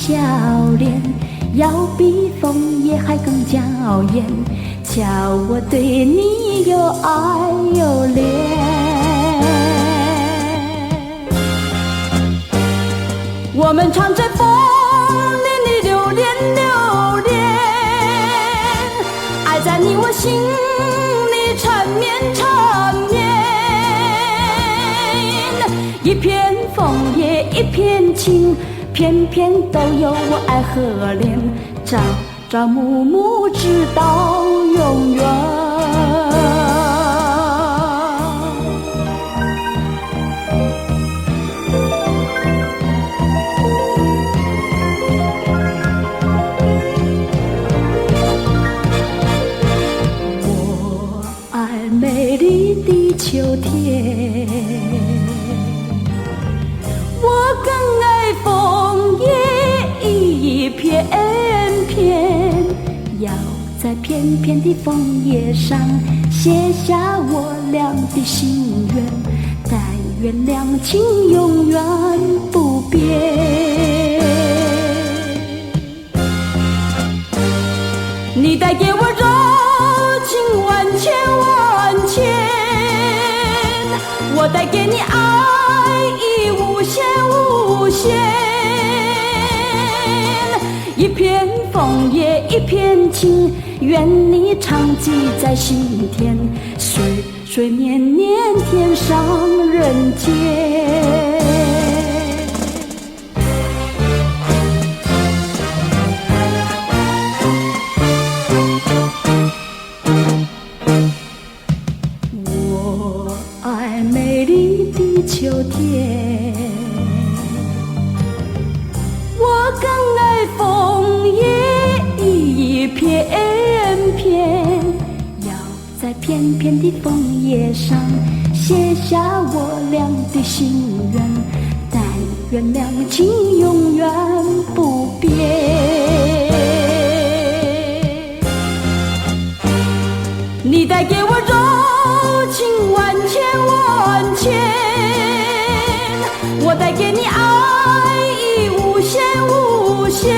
笑脸，要比枫叶还更娇艳。瞧我对你又爱又怜，我们唱着风里的留恋留恋，爱在你我心里缠绵缠绵。一片枫叶一片情，片片都有我爱和怜，朝朝暮暮直到永远。我爱美丽的秋天，我更爱枫叶一片片，要在片片的枫叶上写下我俩的心愿，但愿两情永远不变。你带给我柔情万千万千，我带给你爱意无限无限。一片枫叶一片情，愿你常记在心田，岁岁年年天上人间。我爱美丽的秋天，我更爱枫叶一片片，要在片片的枫叶上写下我俩的心愿，但愿两情永远不变。你带给我柔情万千万千，我带给你爱意无限无限。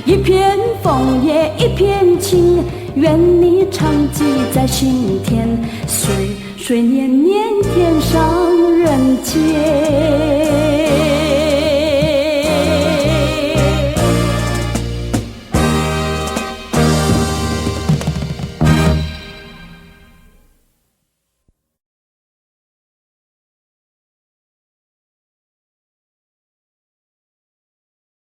一片枫叶一片情，愿你常记在心田，岁岁年年天上人间。